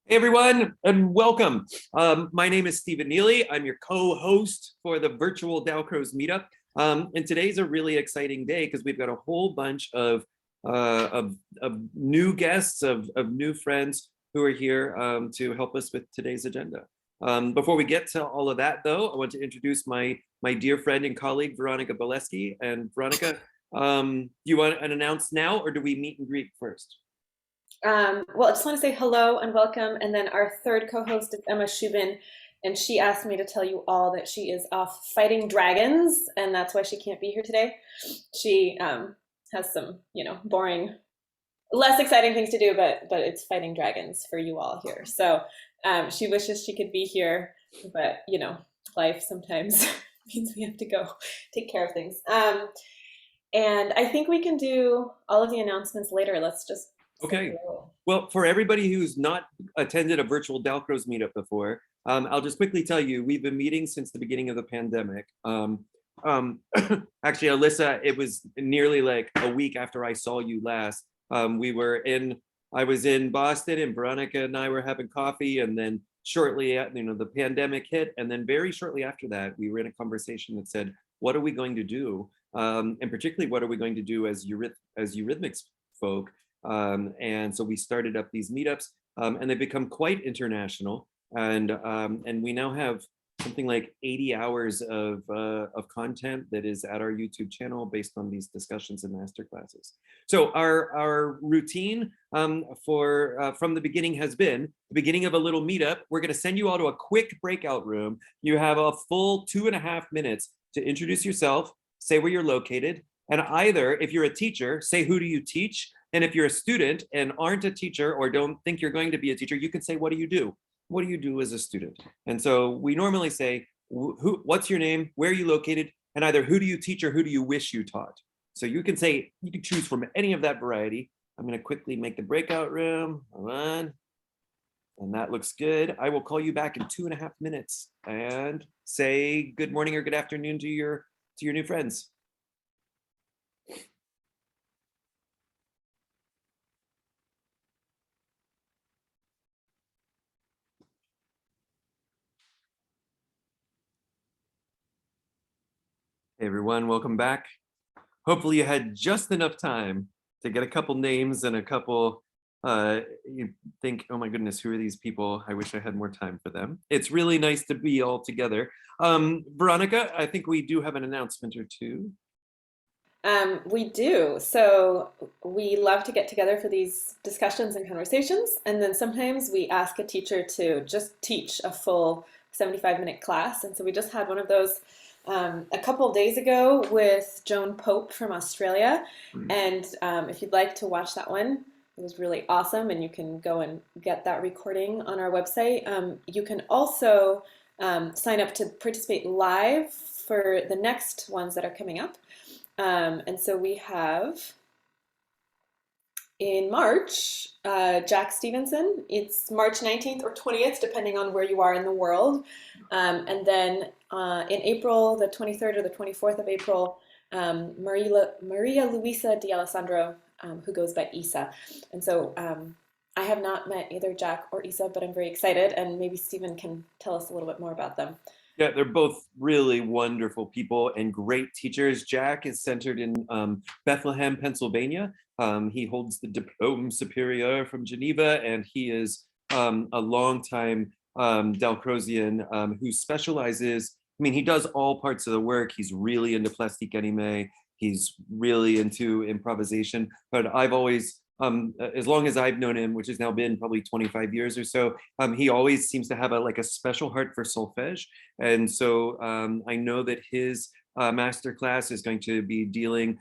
Hey everyone, and welcome. My name is Stephen Neely. I'm your co-host for the virtual Dalcroze meetup. And today's a really exciting day because we've got a whole bunch of new guests, of new friends who are here to help us with today's agenda. Before we get to all of that, though, I want to introduce my dear friend and colleague Veronica Boleski. And Veronica, do you want to announce now, or do we meet and greet first? Well, I just want to say hello and welcome. And then our third co-host is Emma Shubin, and she asked me to tell you all that she is off fighting dragons, and that's why she can't be here today. She has some, boring, less exciting things to do, but it's fighting dragons for you all here. So she wishes she could be here, but life sometimes means we have to go take care of things. And I think we can do all of the announcements later. Let's just say Okay. hello. Well, for everybody who's not attended a virtual Dalcroze meetup before, I'll just quickly tell you, we've been meeting since the beginning of the pandemic. Um, Actually, Alyssa, it was nearly like a week after I saw you last. I was in Boston, and Veronica and I were having coffee, and then the pandemic hit, and then very shortly after that, we were in a conversation that said, what are we going to do? And particularly, what are we going to do as Eurythmics folk? And so we started up these meetups, and they've become quite international. And we now have something like 80 hours of content that is at our YouTube channel based on these discussions and masterclasses. So our routine from the beginning has been the beginning of a little meetup. We're going to send you all to a quick breakout room. You have a full 2.5 minutes to introduce yourself, say where you're located, and either, if you're a teacher, say who do you teach, and if you're a student and aren't a teacher or don't think you're going to be a teacher, you can say, what do you do? What do you do as a student? And so we normally say, what's your name? Where are you located? And either who do you teach or who do you wish you taught? So you can say, you can choose from any of that variety. I'm going to quickly make the breakout room. Hold on. And that looks good. I will call you back in 2.5 minutes and say good morning or good afternoon to your new friends. Hey everyone, welcome back. Hopefully you had just enough time to get a couple names and a couple, you think, oh my goodness, who are these people? I wish I had more time for them. It's really nice to be all together. Veronica, I think we do have an announcement or two. We do. So we love to get together for these discussions and conversations. And then sometimes we ask a teacher to just teach a full 75-minute class. And so we just had one of those a couple of days ago with Joan Pope from Australia. And if you'd like to watch that one, it was really awesome. And you can go and get that recording on our website. You can also sign up to participate live for the next ones that are coming up. And so we have in March, Jack Stevenson. It's March 19th or 20th, depending on where you are in the world. And then in April, the 23rd or the 24th of April, Maria Luisa D'Alessandro, who goes by Isa. And so I have not met either Jack or Isa, but I'm very excited. And maybe Stephen can tell us a little bit more about them. Yeah, they're both really wonderful people and great teachers. Jack is centered in Bethlehem, Pennsylvania. He holds the Diplôme Supérieur from Geneva, and he is a longtime Dalcrozian who specializes. I mean, he does all parts of the work. He's really into plastique anime. He's really into improvisation. But I've always as long as I've known him, which has now been probably 25 years or so, he always seems to have a special heart for solfege. And so I know that his master class is going to be dealing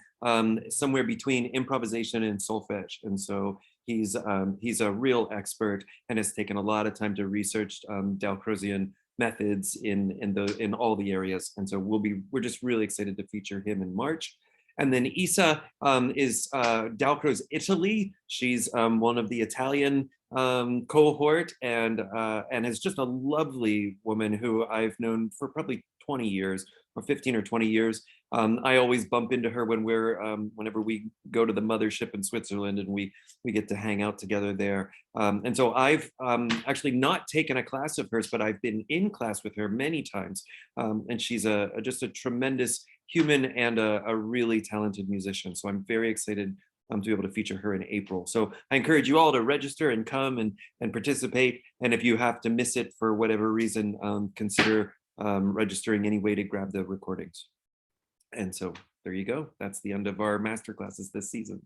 somewhere between improvisation and solfege. And so he's a real expert and has taken a lot of time to research Dalcrozian methods in all the areas. And so we're just really excited to feature him in March. And then Isa is Dalcroze Italy. She's one of the Italian cohort and is just a lovely woman who I've known for probably 20 years, or 15 or 20 years. I always bump into her when whenever we go to the mothership in Switzerland, and we get to hang out together there. And so I've actually not taken a class of hers, but I've been in class with her many times. And she's just a tremendous human and a really talented musician. So I'm very excited to be able to feature her in April. So I encourage you all to register and come and participate. And if you have to miss it for whatever reason, consider registering anyway to grab the recordings. And so there you go. That's the end of our master classes this season.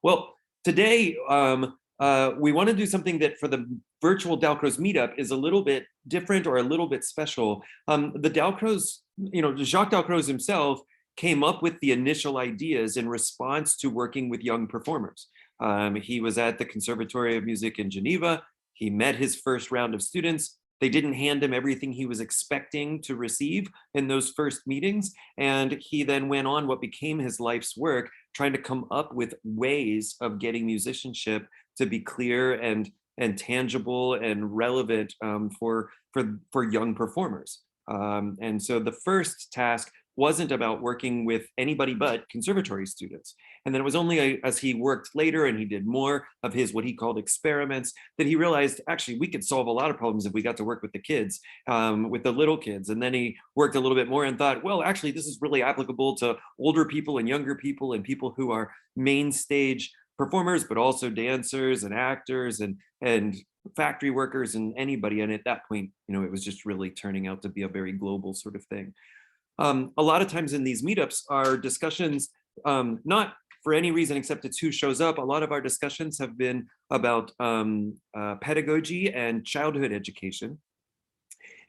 Well, today we want to do something that for the virtual Dalcroze meetup is a little bit different or a little bit special. The Dalcroze, Jacques Dalcroze himself came up with the initial ideas in response to working with young performers. He was at the Conservatory of Music in Geneva. He met his first round of students. They didn't hand him everything he was expecting to receive in those first meetings. And he then went on what became his life's work, trying to come up with ways of getting musicianship to be clear and tangible and relevant for young performers. And so the first task wasn't about working with anybody but conservatory students. And then it was only as he worked later and he did more of his what he called experiments that he realized actually we could solve a lot of problems if we got to work with the kids, with the little kids. And then he worked a little bit more and thought, well, actually this is really applicable to older people and younger people and people who are main stage performers, but also dancers and actors and factory workers and anybody. And at that point, it was just really turning out to be a very global sort of thing. A lot of times in these meetups, our discussions, not for any reason except it's who shows up, a lot of our discussions have been about pedagogy and childhood education.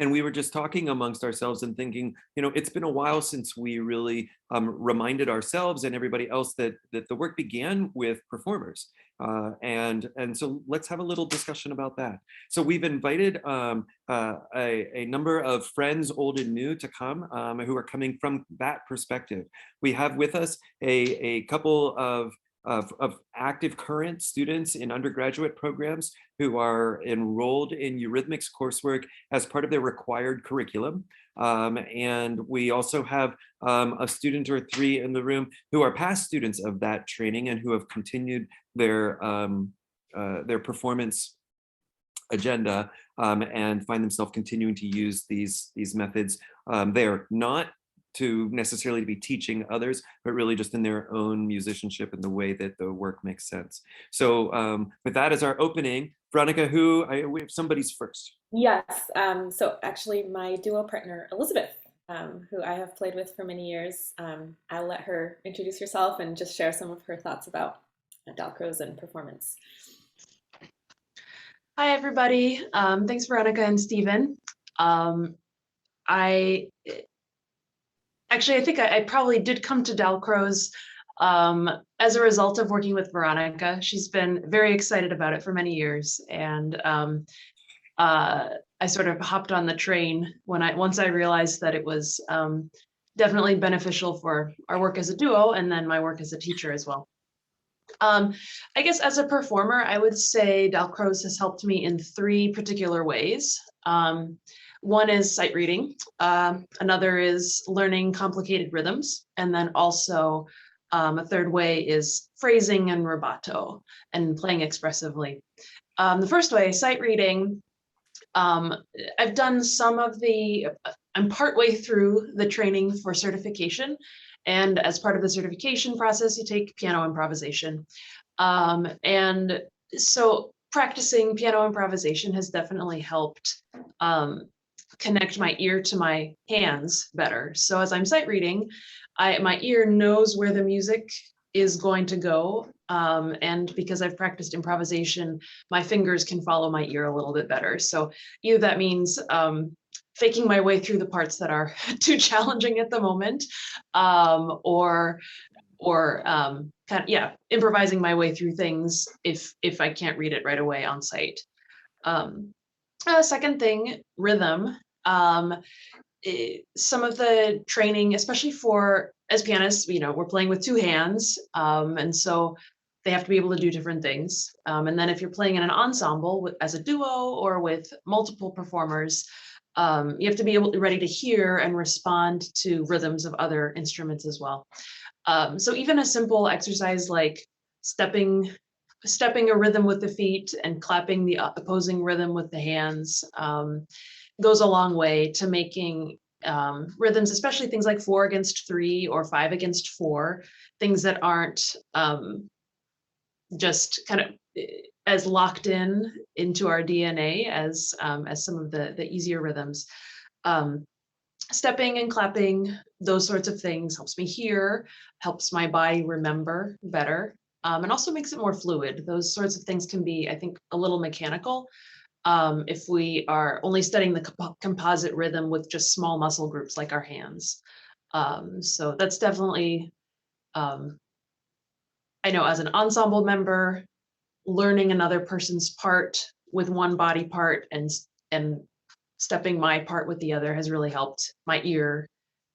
And we were just talking amongst ourselves and thinking, it's been a while since we really reminded ourselves and everybody else that the work began with performers. And so let's have a little discussion about that. So we've invited a number of friends, old and new, to come who are coming from that perspective. We have with us a couple of active current students in undergraduate programs who are enrolled in Eurythmics coursework as part of their required curriculum. And we also have a student or three in the room who are past students of that training and who have continued their performance agenda and find themselves continuing to use these methods. They're not to necessarily be teaching others, but really just in their own musicianship and the way that the work makes sense. So with that as our opening, Veronica, we have somebody's first. Yes, so actually my duo partner, Elizabeth, who I have played with for many years, I'll let her introduce herself and just share some of her thoughts about Dalcroze and performance. Hi, everybody. Thanks, Veronica and Stephen. I think I probably did come to Dalcroze as a result of working with Veronica. She's been very excited about it for many years. And I sort of hopped on the train once I realized that it was definitely beneficial for our work as a duo and then my work as a teacher as well. I guess as a performer, I would say Dalcroze has helped me in three particular ways. One is sight reading, another is learning complicated rhythms, and then also a third way is phrasing and rubato and playing expressively. The first way, sight reading, I've done I'm partway through the training for certification, and as part of the certification process, you take piano improvisation. And so practicing piano improvisation has definitely helped connect my ear to my hands better. So as I'm sight reading, my ear knows where the music is going to go. And because I've practiced improvisation, my fingers can follow my ear a little bit better. So either that means faking my way through the parts that are too challenging at the moment, or improvising my way through things if I can't read it right away on sight. Second thing, rhythm. Some of the training, especially as pianists, we're playing with two hands, and so they have to be able to do different things. And then if you're playing in an ensemble as a duo or with multiple performers, You have to be ready to hear and respond to rhythms of other instruments as well. So even a simple exercise like stepping a rhythm with the feet and clapping the opposing rhythm with the hands goes a long way to making rhythms, especially things like 4-against-3 or 5-against-4, things that aren't just kind of as locked into our DNA as some of the easier rhythms. Stepping and clapping, those sorts of things helps me hear, helps my body remember better, and also makes it more fluid. Those sorts of things can be, I think, a little mechanical if we are only studying the composite rhythm with just small muscle groups like our hands. So that's definitely, I know as an ensemble member, learning another person's part with one body part and stepping my part with the other has really helped my ear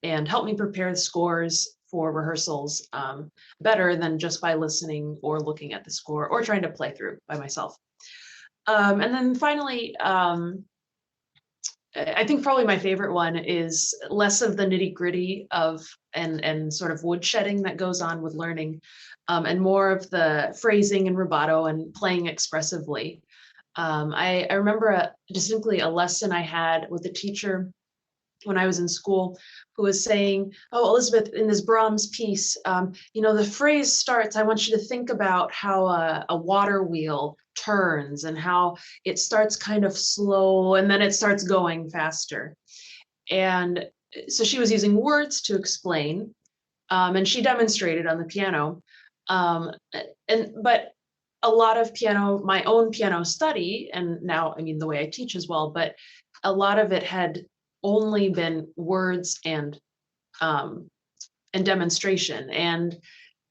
and helped me prepare the scores for rehearsals better than just by listening or looking at the score or trying to play through by myself. And then finally, I think probably my favorite one is less of the nitty-gritty of and sort of woodshedding that goes on with learning, and more of the phrasing and rubato and playing expressively. I remember distinctly a lesson I had with a teacher when I was in school who was saying, "Oh, Elizabeth, in this Brahms piece, the phrase starts, I want you to think about how a water wheel turns and how it starts kind of slow and then it starts going faster." And so she was using words to explain, and she demonstrated on the piano. But a lot of my own piano study, and now, I mean, the way I teach as well, but a lot of it had only been words and demonstration. And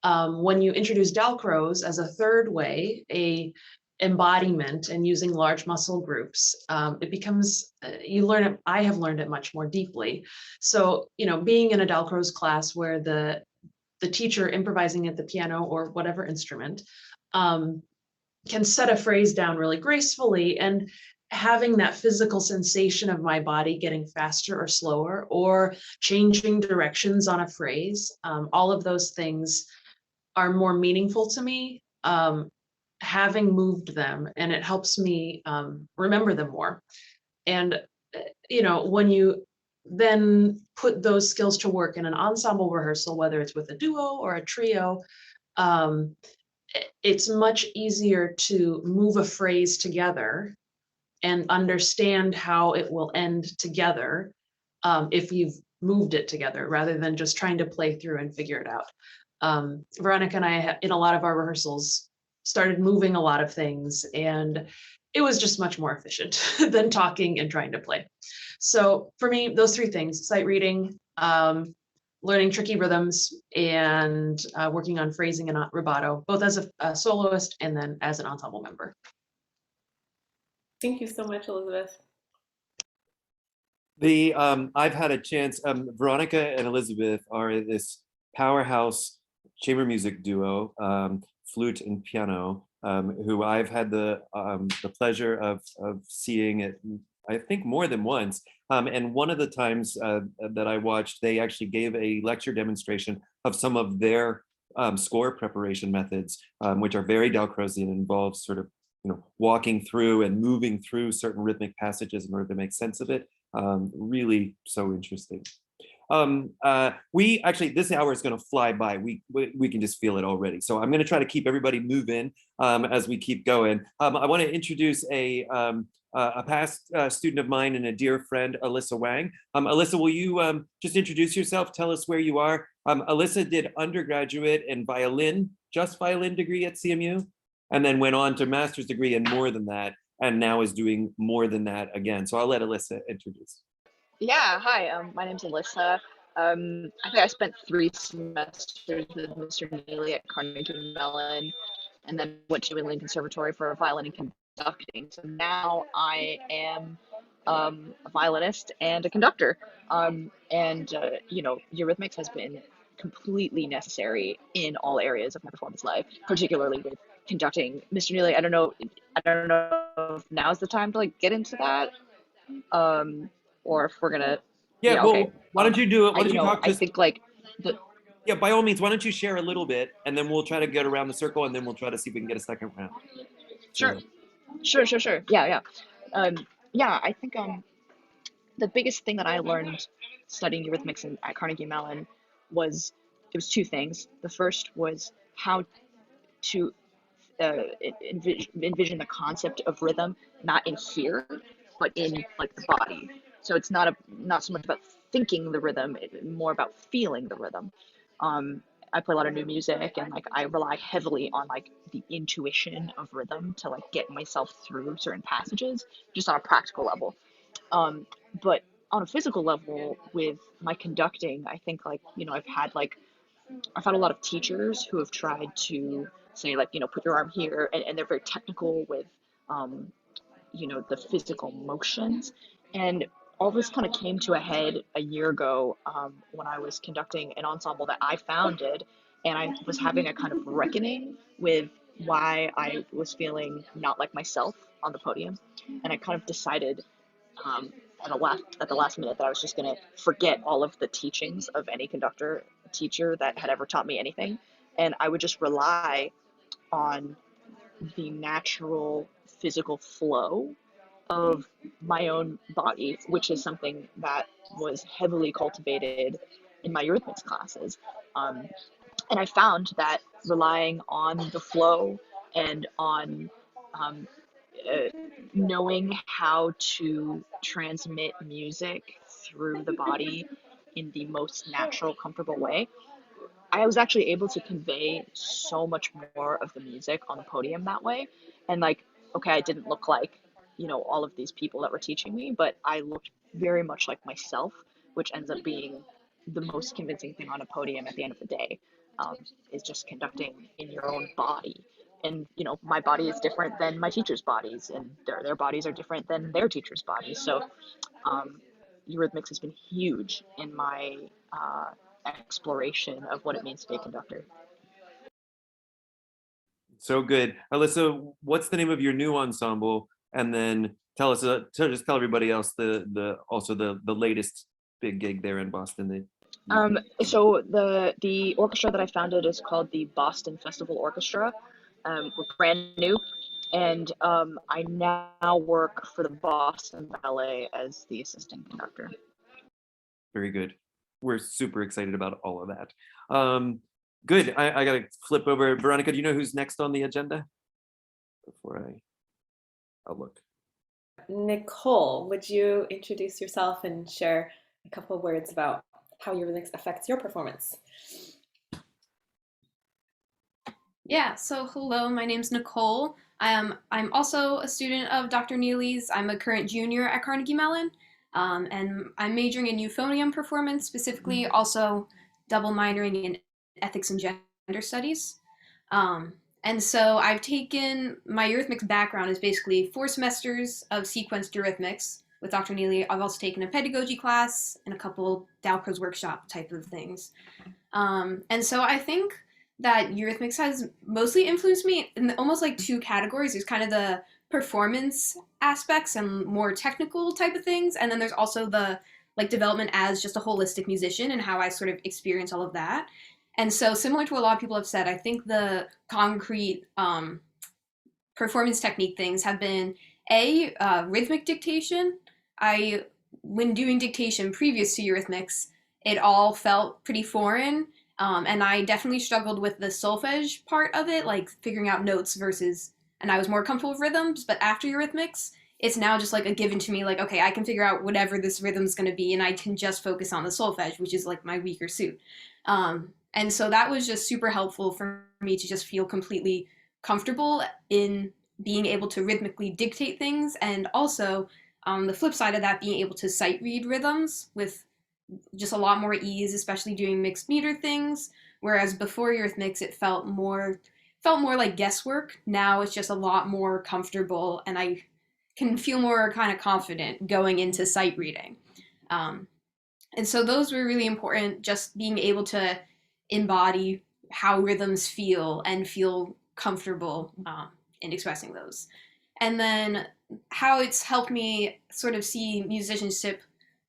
when you introduce Dalcroze as a third way, a embodiment and using large muscle groups, it becomes, you learn it, I have learned it much more deeply. So, being in a Dalcroze class where the teacher improvising at the piano or whatever instrument can set a phrase down really gracefully, and having that physical sensation of my body getting faster or slower or changing directions on a phrase, all of those things are more meaningful to me having moved them, and it helps me remember them more. And when you then put those skills to work in an ensemble rehearsal, whether it's with a duo or a trio, it's much easier to move a phrase together and understand how it will end together if you've moved it together, rather than just trying to play through and figure it out. Veronica and I, in a lot of our rehearsals, started moving a lot of things, and it was just much more efficient than talking and trying to play. So for me, those three things: sight reading, learning tricky rhythms, and working on phrasing and rubato, both as a soloist and then as an ensemble member. Thank you so much, Elizabeth. I've had a chance, Veronica and Elizabeth are this powerhouse chamber music duo, flute and piano, who I've had the pleasure of seeing it, I think, more than once. And one of the times that I watched, they actually gave a lecture demonstration of some of their score preparation methods, which are very Dalcrozian, and involves sort of walking through and moving through certain rhythmic passages in order to make sense of it. Really so interesting. We actually, this hour is going to fly by. We can just feel it already. So I'm going to try to keep everybody moving as we keep going. I want to introduce a past student of mine and a dear friend, Alyssa Wang. Alyssa, will you just introduce yourself? Tell us where you are. Alyssa did undergraduate and just violin degree at CMU, and then went on to master's degree and more than that, and now is doing more than that again. So I'll let Alyssa introduce. Yeah, hi, my name's Alyssa. I think I spent 3 semesters with Mr. Neely at Carnegie Mellon, and then went to Lincoln Conservatory for violin and conducting. So now I am a violinist and a conductor. Eurythmics has been completely necessary in all areas of my performance life, particularly with conducting. Mr. Neely, I don't know if now's the time to get into that. or if we're gonna. Yeah, Yeah, well, okay. why don't you do it? Why I, don't you talk I just, think like the yeah, by all means, why don't you share a little bit and then we'll try to get around the circle and then we'll try to see if we can get a second round. sure, So, sure. Yeah, yeah. Yeah, I think the biggest thing that I learned studying eurythmics at Carnegie Mellon was it was two things. The first was how to envision the concept of rhythm not in here but in like the body, so it's not so much about thinking the rhythm, more about feeling the rhythm. I play a lot of new music and like I rely heavily on like the intuition of rhythm to like get myself through certain passages just on a practical level. But on a physical level with my conducting, I think like I've had a lot of teachers who have tried to say like put your arm here, and they're very technical with um, the physical motions, and all this kind of came to a head a year ago when I was conducting an ensemble that I founded, and I was having a kind of reckoning with why I was feeling not like myself on the podium, and I kind of decided um, at the last minute that I was just going to forget all of the teachings of any conductor teacher that had ever taught me anything, and I would just rely on the natural physical flow of my own body, which is something that was heavily cultivated in my eurythmics classes. Um, and I found that relying on the flow and on um, uh, knowing how to transmit music through the body in the most natural, comfortable way, I was actually able to convey so much more of the music on the podium that way. And like, okay, I didn't look like, all of these people that were teaching me, but I looked very much like myself, which ends up being the most convincing thing on a podium at the end of the day, is just conducting in your own body. And, my body is different than my teacher's bodies, and their bodies are different than their teacher's bodies. So um, Eurythmics has been huge in my exploration of what it means to be a conductor. so good. Alyssa, what's the name of your new ensemble? And then tell us, just tell everybody else also the latest big gig there in Boston. So the orchestra that I founded is called the Boston Festival Orchestra. We're brand new, and I now work for the Boston Ballet as the assistant conductor. Very good. We're super excited about all of that. Good. I gotta flip over. Veronica, do you know who's next on the agenda? Before I'll look. Nicole, would you introduce yourself and share a couple of words about how eurythmics affects your performance? Yeah, so hello, my name's Nicole. I'm also a student of Dr. Neely's. I'm a current junior at Carnegie Mellon, and I'm majoring in euphonium performance, specifically also double minoring in ethics and gender studies. And so I've taken, my eurythmics background is basically 4 semesters of sequenced eurythmics with Dr. Neely. I've also taken a pedagogy class and a couple Dalcroze workshop type of things. And so I think that eurythmics has mostly influenced me in almost like 2 categories. There's kind of the performance aspects and more technical type of things, and then there's also the like development as just a holistic musician and how I sort of experience all of that. And so similar to what a lot of people have said, I think the concrete performance technique things have been rhythmic dictation. When doing dictation previous to eurythmics, it all felt pretty foreign. And I definitely struggled with the solfege part of it, like figuring out notes and I was more comfortable with rhythms, but after eurythmics, it's now just like a given to me, like, okay, I can figure out whatever this rhythm's gonna be, and I can just focus on the solfege, which is like my weaker suit. And so that was just super helpful for me to just feel completely comfortable in being able to rhythmically dictate things, and also the flip side of that, being able to sight read rhythms with just a lot more ease, especially doing mixed meter things. Whereas before eurythmics, it felt more like guesswork. Now it's just a lot more comfortable, and I can feel more kind of confident going into sight reading. And so those were really important, just being able to embody how rhythms feel and feel comfortable in expressing those. And then how it's helped me sort of see musicianship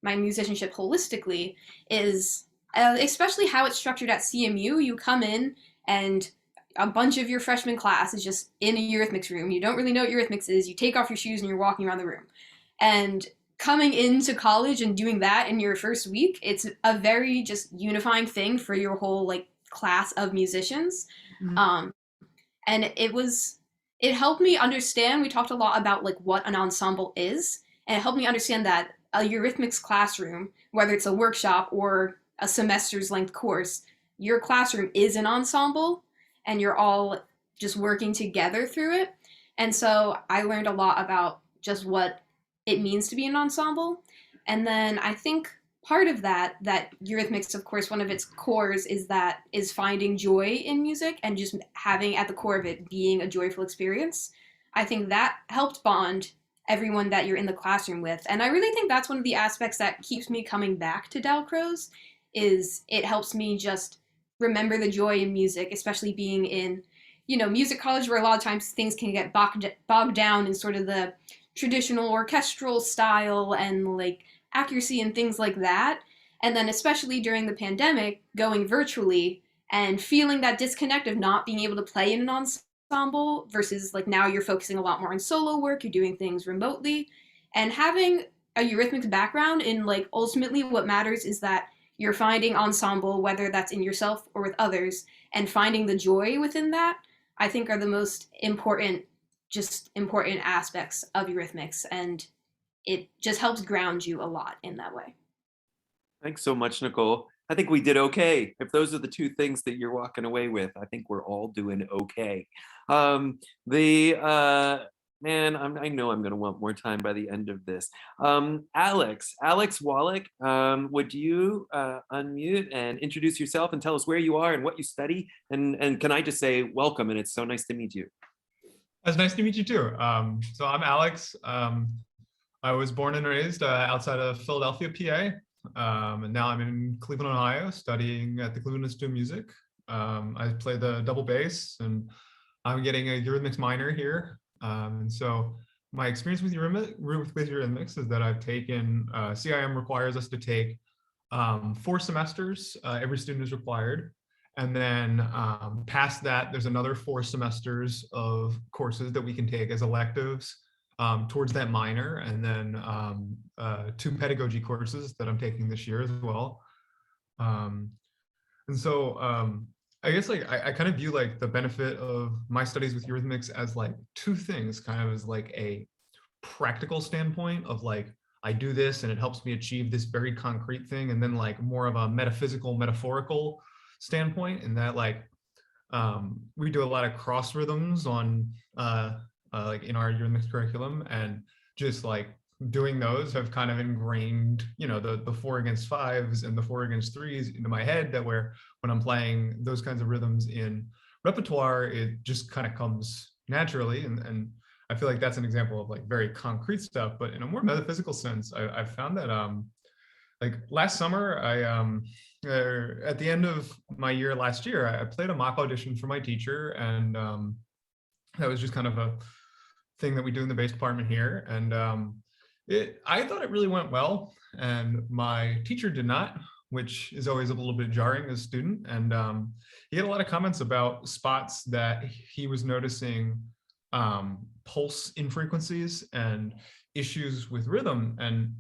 my musicianship holistically is especially how it's structured at CMU. You come in and a bunch of your freshman class is just in a Eurythmics room. You don't really know what Eurythmics is. You take off your shoes and you're walking around the room. And coming into college and doing that in your first week, it's a very just unifying thing for your whole like class of musicians. Mhm. And it helped me understand. We talked a lot about like what an ensemble is, and it helped me understand that a Eurythmics classroom, whether it's a workshop or a semester's length course, your classroom is an ensemble and you're all just working together through it. And so I learned a lot about just what it means to be an ensemble. And then I think part of that Eurythmics, of course, one of its cores is finding joy in music and just having at the core of it being a joyful experience. I think that helped bond everyone that you're in the classroom with. And I really think that's one of the aspects that keeps me coming back to Dalcroze is it helps me just remember the joy in music, especially being in, music college where a lot of times things can get bogged down in sort of the traditional orchestral style and like accuracy and things like that. And then especially during the pandemic, going virtually and feeling that disconnect of not being able to play in an ensemble versus like now you're focusing a lot more on solo work, you're doing things remotely, and having a Eurythmics background in like ultimately what matters is that you're finding ensemble, whether that's in yourself or with others, and finding the joy within that, I think are the most important aspects of Eurythmics. And it just helps ground you a lot in that way. Thanks so much, Nicole. I think we did okay. If those are the two things that you're walking away with, I think we're all doing okay. The man, I know I'm going to want more time by the end of this. Alex Wallach, would you unmute and introduce yourself and tell us where you are and what you study? And can I just say welcome, and it's so nice to meet you. It's nice to meet you too. So I'm Alex. I was born and raised outside of Philadelphia, PA, and now I'm in Cleveland, Ohio, studying at the Cleveland Institute of Music. I play the double bass, and I'm getting a Eurythmics minor here. And so my experience with Eurythmics is that I've taken, CIM requires us to take 4 semesters, every student is required. And then past that, there's another 4 semesters of courses that we can take as electives towards that minor, and then 2 pedagogy courses that I'm taking this year as well. And so I guess like I kind of view like the benefit of my studies with Eurythmics as like 2 things, kind of as like a practical standpoint of like I do this and it helps me achieve this very concrete thing, and then like more of a metaphysical, metaphorical standpoint in that like we do a lot of cross rhythms on like in our Eurythmics curriculum, and just like doing those have kind of ingrained, the 4 against 5s and the 4 against 3s into my head, that where when I'm playing those kinds of rhythms in repertoire, it just kind of comes naturally. And I feel like that's an example of like very concrete stuff. But in a more metaphysical sense, I've found that like last summer, at the end of my year last year, I played a mock audition for my teacher, and that was just kind of a thing that we do in the bass department here. And I thought it really went well, and my teacher did not, which is always a little bit jarring as a student. And he had a lot of comments about spots that he was noticing pulse infrequencies and issues with rhythm. And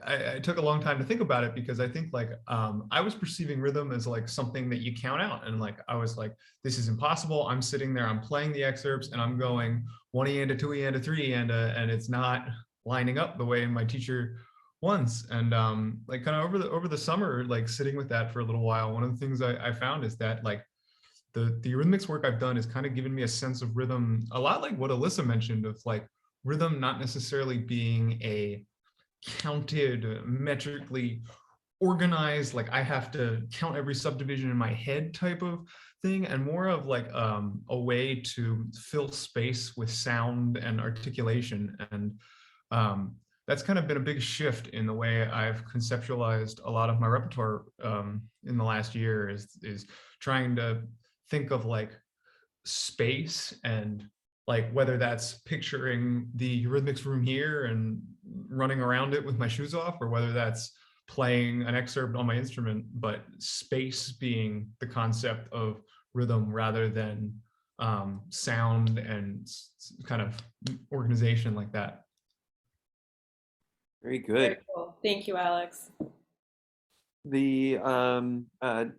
I took a long time to think about it, because I think like I was perceiving rhythm as like something that you count out, and like I was like, this is impossible. I'm sitting there, I'm playing the excerpts, and I'm going 1 and a 2 and a 3 and it's not lining up the way my teacher wants. And like kind of over the summer, like sitting with that for a little while, one of the things I found is that like the Eurythmics work I've done is kind of given me a sense of rhythm, a lot like what Alyssa mentioned, of like rhythm not necessarily being a counted, metrically organized, like I have to count every subdivision in my head type of thing, and more of like a way to fill space with sound and articulation. And that's kind of been a big shift in the way I've conceptualized a lot of my repertoire in the last year, is trying to think of like space and like whether that's picturing the Eurythmics room here and running around it with my shoes off, or whether that's playing an excerpt on my instrument, but space being the concept of rhythm rather than sound and kind of organization like that. Very Very good. cool. Thank you, Alex. The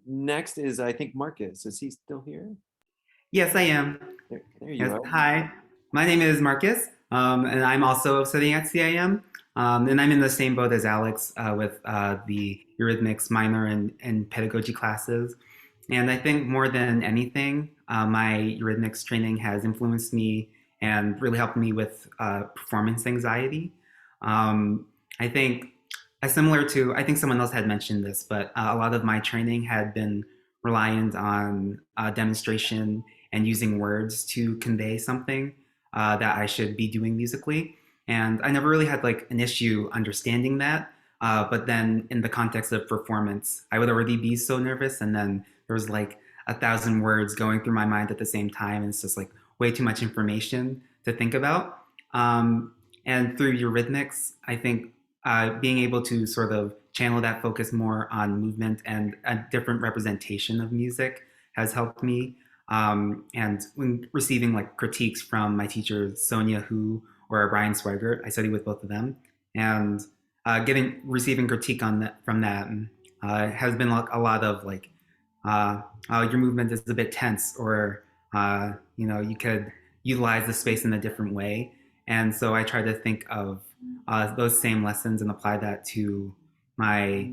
next is, I think, Marcus. Is he still here? Yes, I am. There you Yes. are. Hi, my name is Marcus, and I'm also studying at CIM. And I'm in the same boat as Alex with the Eurythmics minor and pedagogy classes. And I think more than anything, my Eurythmics training has influenced me and really helped me with performance anxiety. I think, I think someone else had mentioned this, but a lot of my training had been reliant on demonstration and using words to convey something that I should be doing musically. And I never really had like an issue understanding that. But then in the context of performance, I would already be so nervous. And then there was like 1,000 words going through my mind at the same time. And it's just like way too much information to think about. And through Eurythmics, I think being able to sort of channel that focus more on movement and a different representation of music has helped me. And when receiving like critiques from my teachers, Sonia Hu or Brian Swigert, I studied with both of them, and receiving critique on that from that has been like a lot of like, your movement is a bit tense, or you could utilize the space in a different way. And so I try to think of those same lessons and apply that to my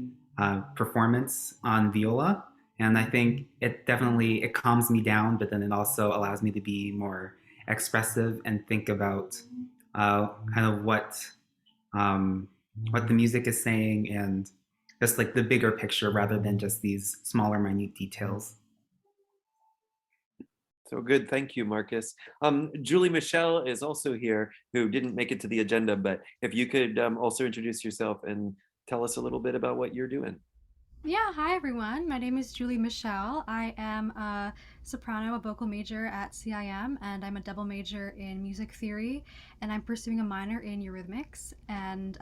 performance on viola. And I think it definitely, it calms me down, but then it also allows me to be more expressive and think about kind of what the music is saying, and just like the bigger picture rather than just these smaller, minute details. So good. Thank you, Marcus. Julie Michelle is also here, who didn't make it to the agenda, but if you could also introduce yourself and tell us a little bit about what you're doing. Yeah, hi everyone. My name is Julie Michelle. I am a soprano, a vocal major at CIM, and I'm a double major in music theory, and I'm pursuing a minor in Eurythmics. And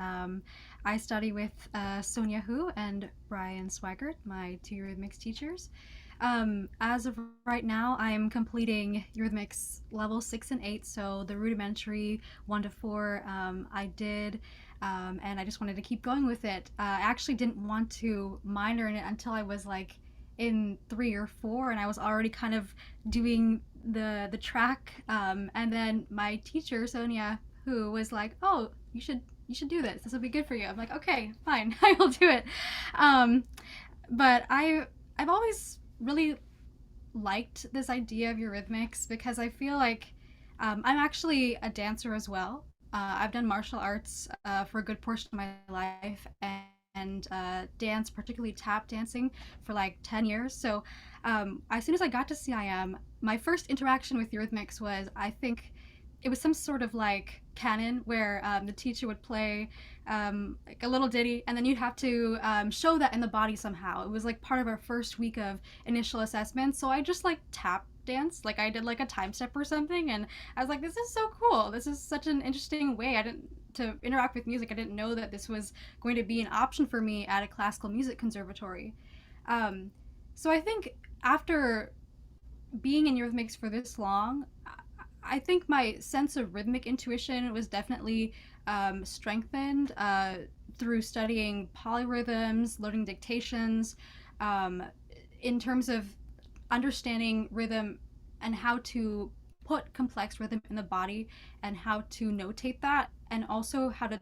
I study with Sonia Hu and Brian Swigert, my two Eurythmics teachers. As of right now, I'm completing Eurythmics level 6 and 8, so the rudimentary 1 to 4 I did. And I just wanted to keep going with it. I actually didn't want to minor in it until I was like in 3 or 4, and I was already kind of doing the track. And then my teacher Sonia, who was like, "Oh, you should do this. This will be good for you." I'm like, "Okay, fine, I will do it." But I've always really liked this idea of Eurythmics because I feel like I'm actually a dancer as well. I've done martial arts for a good portion of my life, and dance, particularly tap dancing, for like 10 years. So as soon as I got to CIM, my first interaction with Eurythmics was, I think it was some sort of like canon where the teacher would play like a little ditty, and then you'd have to show that in the body somehow. It was like part of our first week of initial assessment. So I just like tap dance, like I did like a time step or something, and I was like, this is so cool. This is such an interesting way to interact with music. I didn't know that this was going to be an option for me at a classical music conservatory. So I think after being in Eurythmics for this long, I think my sense of rhythmic intuition was definitely strengthened through studying polyrhythms, learning dictations, in terms of understanding rhythm and how to put complex rhythm in the body and how to notate that, and also how to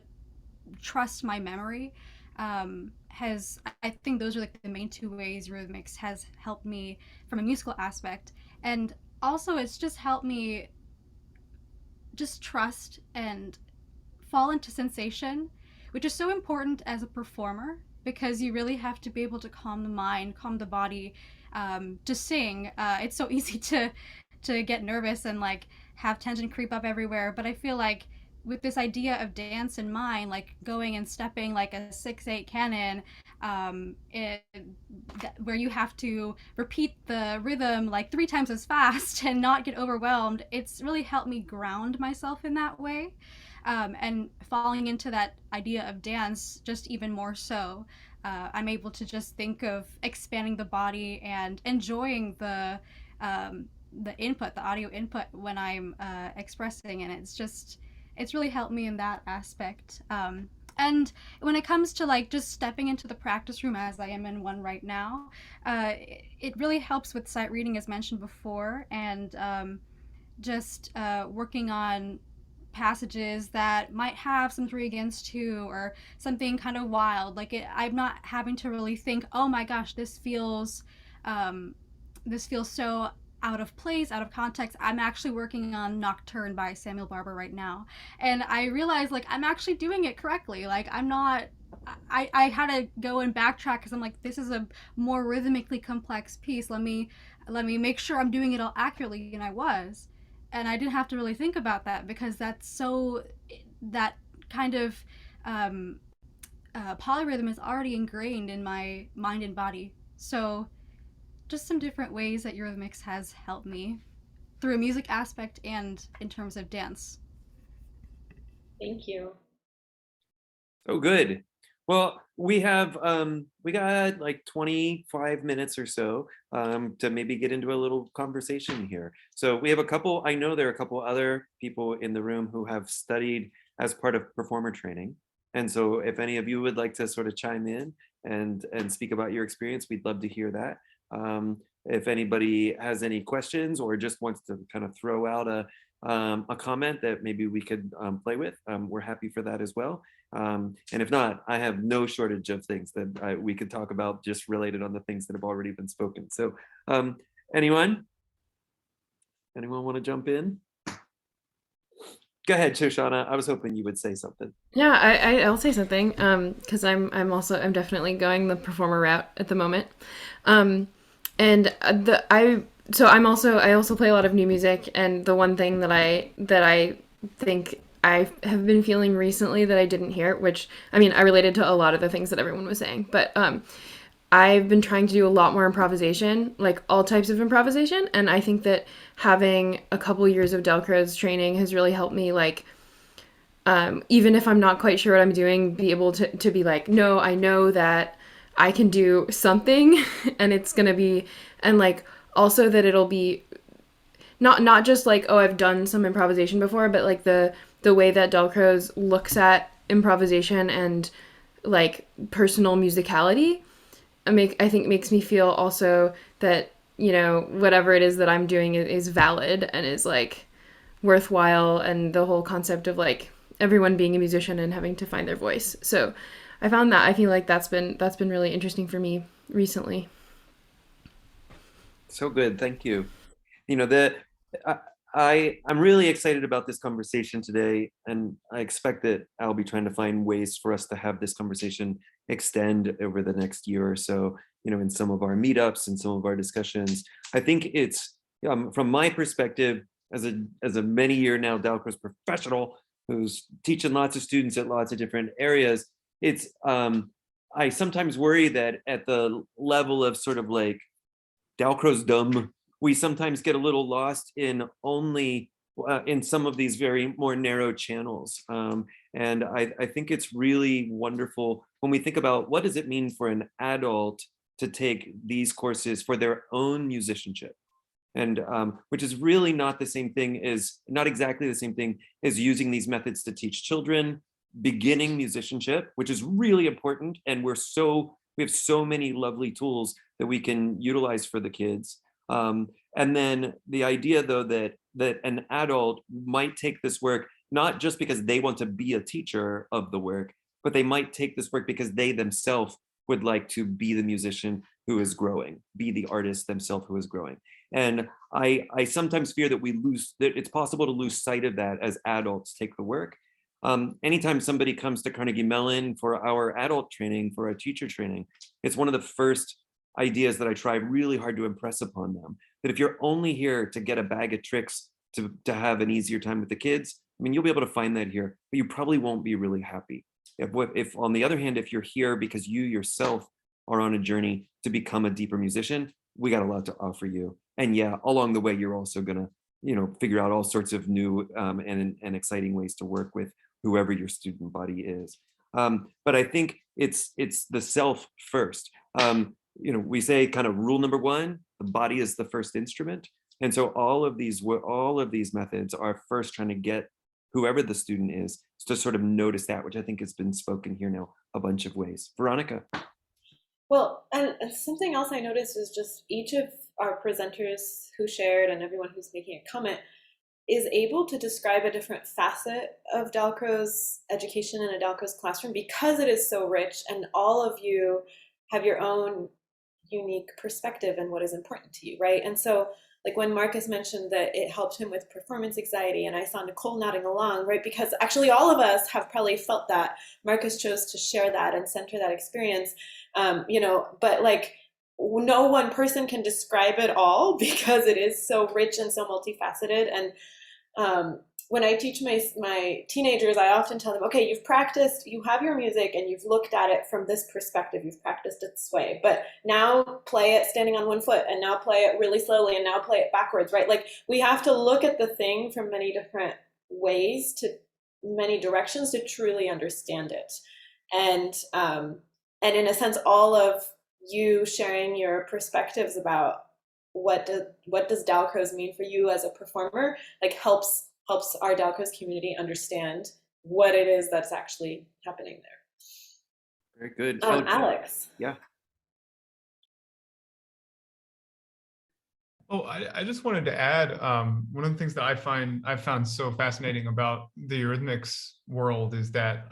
trust my memory. I think those are like the main two ways Eurythmics has helped me from a musical aspect. And also it's just helped me just trust and fall into sensation, which is so important as a performer, because you really have to be able to calm the mind, calm the body, to sing. It's so easy to get nervous and like have tension creep up everywhere, but I feel like with this idea of dance in mind, like going and stepping like a 6/8 canon, where you have to repeat the rhythm like 3 times as fast and not get overwhelmed, it's really helped me ground myself in that way. And falling into that idea of dance just even more so, I'm able to just think of expanding the body and enjoying the input, the audio input when I'm expressing, and it's really helped me in that aspect. And when it comes to like just stepping into the practice room as I am in one right now, it really helps with sight reading, as mentioned before, and just working on passages that might have some 3 against 2 or something kind of wild. Like I'm not having to really think, oh my gosh, this feels so out of place, out of context. I'm actually working on Nocturne by Samuel Barber right now, and I realized like I'm actually doing it correctly. Like I'm not. I had to go and backtrack because I'm like, this is a more rhythmically complex piece. Let me make sure I'm doing it all accurately, and I was, and I didn't have to really think about that because that kind of polyrhythm is already ingrained in my mind and body. So just some different ways that Eurythmics has helped me through a music aspect and in terms of dance. Thank you. So good. Well, we got like 25 minutes or so to maybe get into a little conversation here. So we have I know there are a couple other people in the room who have studied as part of performer training. And so if any of you would like to sort of chime in and speak about your experience, we'd love to hear that. If anybody has any questions or just wants to kind of throw out a comment that maybe we could play with, we're happy for that as well. And if not, I have no shortage of things that we could talk about just related on the things that have already been spoken. So anyone want to jump in? Go ahead, Shoshana. I was hoping you would say something. Yeah, I'll say something because I'm definitely going the performer route at the moment. I also play a lot of new music, and the one thing that I think I have been feeling recently that I didn't hear, which I mean I related to a lot of the things that everyone was saying, but I've been trying to do a lot more improvisation, like all types of improvisation, and I think that having a couple years of Delcroze training has really helped me, like, even if I'm not quite sure what I'm doing, be able to be like, no, I know that I can do something, and it's gonna be, and like also that it'll be not just like, oh, I've done some improvisation before, but like the way that Delcroze looks at improvisation and like personal musicality, I think makes me feel also that, you know, whatever it is that I'm doing is valid and is like worthwhile, and the whole concept of like everyone being a musician and having to find their voice. So I found that, I feel like that's been really interesting for me recently. So good, thank you. You know, I'm really excited about this conversation today, and I expect that I'll be trying to find ways for us to have this conversation extend over the next year or so, you know, in some of our meetups and some of our discussions. I think it's, from my perspective, as a many-year now Delcroze professional who's teaching lots of students at lots of different areas, it's, I sometimes worry that at the level of sort of like Delcroze-dom, we sometimes get a little lost in only in some of these very more narrow channels. And I think it's really wonderful when we think about what does it mean for an adult to take these courses for their own musicianship. And which is really not exactly the same thing as using these methods to teach children beginning musicianship, which is really important. And we have so many lovely tools that we can utilize for the kids. And then the idea, though, that an adult might take this work not just because they want to be a teacher of the work, but they might take this work because they themselves would like to be the musician who is growing, be the artist themselves who is growing. And I sometimes fear that it's possible to lose sight of that as adults take the work. Anytime somebody comes to Carnegie Mellon for our adult training, for our teacher training, it's one of the first ideas that I try really hard to impress upon them, that if you're only here to get a bag of tricks to have an easier time with the kids, I mean, you'll be able to find that here, but you probably won't be really happy. If on the other hand, if you're here because you yourself are on a journey to become a deeper musician, we got a lot to offer you. And yeah, along the way, you're also gonna, figure out all sorts of new and exciting ways to work with whoever your student body is. But I think it's the self first. We say kind of rule number one: the body is the first instrument. And so all of these methods are first trying to get whoever the student is to sort of notice that, which I think has been spoken here now a bunch of ways. Veronica. Well, and something else I noticed is just each of our presenters who shared and everyone who's making a comment is able to describe a different facet of Dalcroze education in a Dalcroze classroom because it is so rich, and all of you have your own unique perspective and what is important to you, right? And so like when Marcus mentioned that it helped him with performance anxiety, and I saw Nicole nodding along, right? Because actually all of us have probably felt that. Marcus chose to share that and center that experience, but like no one person can describe it all because it is so rich and so multifaceted. And when I teach my teenagers, I often tell them, okay, you've practiced, you have your music and you've looked at it from this perspective, you've practiced it this way, but now play it standing on one foot, and now play it really slowly, and now play it backwards, right? Like we have to look at the thing from many different ways, to many directions, to truly understand it. And in a sense, all of you sharing your perspectives about what does Dalcroze mean for you as a performer, like helps our Dalcroze community understand what it is that's actually happening there. Very good. Alex. Yeah. Oh, I just wanted to add, one of the things that I've found so fascinating about the Eurythmics world is that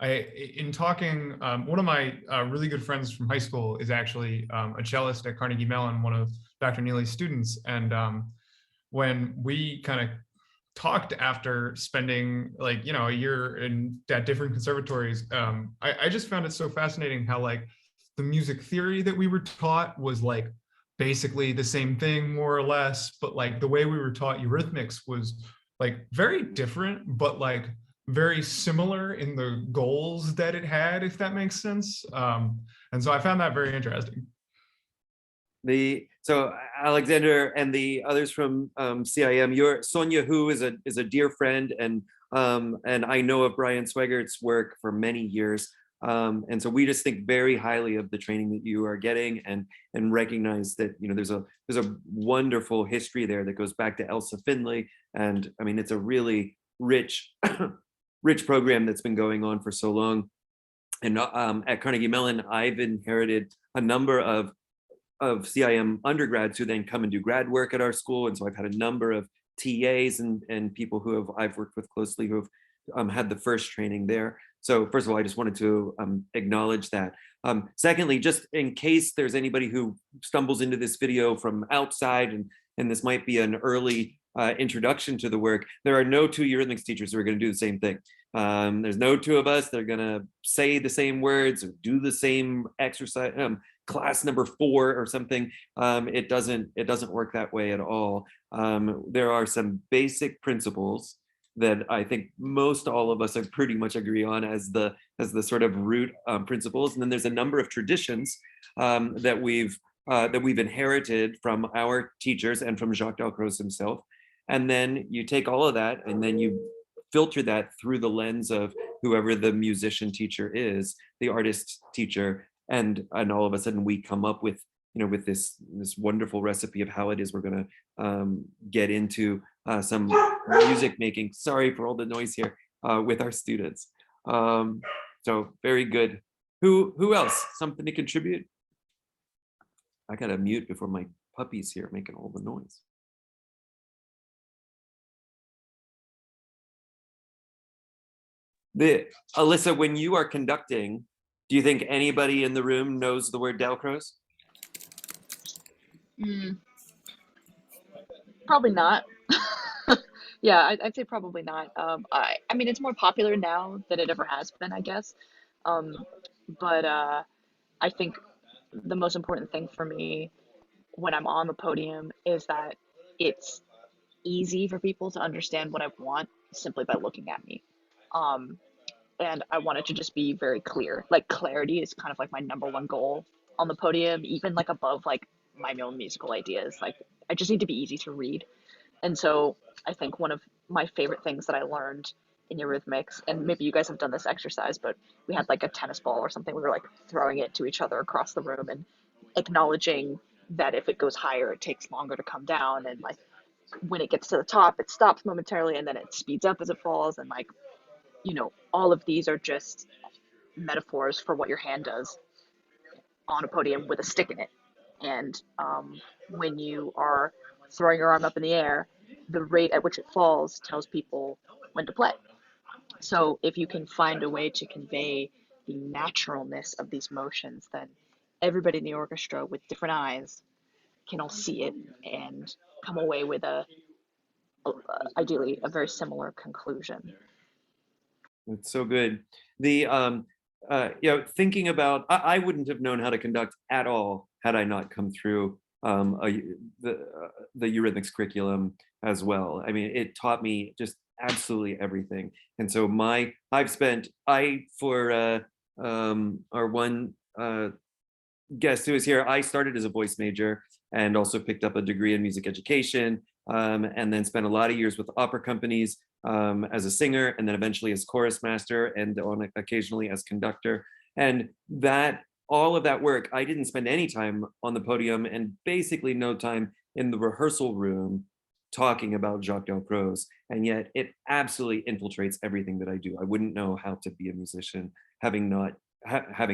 in talking, one of my really good friends from high school is actually a cellist at Carnegie Mellon, one of Dr. Neely's students. And when we kind of talked after spending like, a year at different conservatories, I just found it so fascinating how like the music theory that we were taught was like basically the same thing more or less, but like the way we were taught Eurythmics was like very different, but like very similar in the goals that it had, if that makes sense. And so I found that very interesting. So Alexander and the others from CIM, Sonia Hu is a dear friend, and I know of Brian Swiggert's work for many years. And so we just think very highly of the training that you are getting, and recognize that there's a wonderful history there that goes back to Elsa Findlay. And I mean, it's a really rich rich program that's been going on for so long. And at Carnegie Mellon, I've inherited a number of CIM undergrads who then come and do grad work at our school. And so I've had a number of TAs and people who I've worked with closely who have had the first training there. So first of all, I just wanted to acknowledge that. Secondly, just in case there's anybody who stumbles into this video from outside, and this might be an early introduction to the work, there are no two Eurythmics teachers who are going to do the same thing. There's no two of us that are going to say the same words or do the same exercise, class number 4 or something. It doesn't work that way at all. There are some basic principles that I think most all of us pretty much agree on as the sort of root principles, and then there's a number of traditions that we've inherited from our teachers and from Jacques Dalcroze himself. And then you take all of that and then you filter that through the lens of whoever the musician teacher is, the artist teacher, and all of a sudden we come up with with this wonderful recipe of how it is we're going to get into some music making. Sorry for all the noise here with our students. So very good. Who else? Something to contribute? I gotta mute before my puppy's here making all the noise. Alyssa, when you are conducting, do you think anybody in the room knows the word Dalcroze? Probably not. Yeah, I'd say probably not. I mean, it's more popular now than it ever has been, I guess. But I think the most important thing for me when I'm on the podium is that it's easy for people to understand what I want simply by looking at me. Um, and I wanted to just be very clear. Like clarity is kind of like my number one goal on the podium, even like above like my own musical ideas. Like I just need to be easy to read. And so I think one of my favorite things that I learned in Eurythmics, and maybe you guys have done this exercise, but we had like a tennis ball or something. We were like throwing it to each other across the room and acknowledging that if it goes higher, it takes longer to come down. And like when it gets to the top, it stops momentarily and then it speeds up as it falls. And like, all of these are just metaphors for what your hand does on a podium with a stick in it. And when you are throwing your arm up in the air, the rate at which it falls tells people when to play. So if you can find a way to convey the naturalness of these motions, then everybody in the orchestra with different eyes can all see it and come away with ideally a very similar conclusion. It's so good. The thinking about, I wouldn't have known how to conduct at all had I not come through the Eurythmics curriculum as well. I mean, it taught me just absolutely everything. And so for our one guest who is here, I started as a voice major and also picked up a degree in music education, and then spent a lot of years with opera companies as a singer, and then eventually as chorus master, and occasionally as conductor. And all of that work, I didn't spend any time on the podium and basically no time in the rehearsal room talking about Jacques Dalcroze. And yet it absolutely infiltrates everything that I do. I wouldn't know how to be a musician having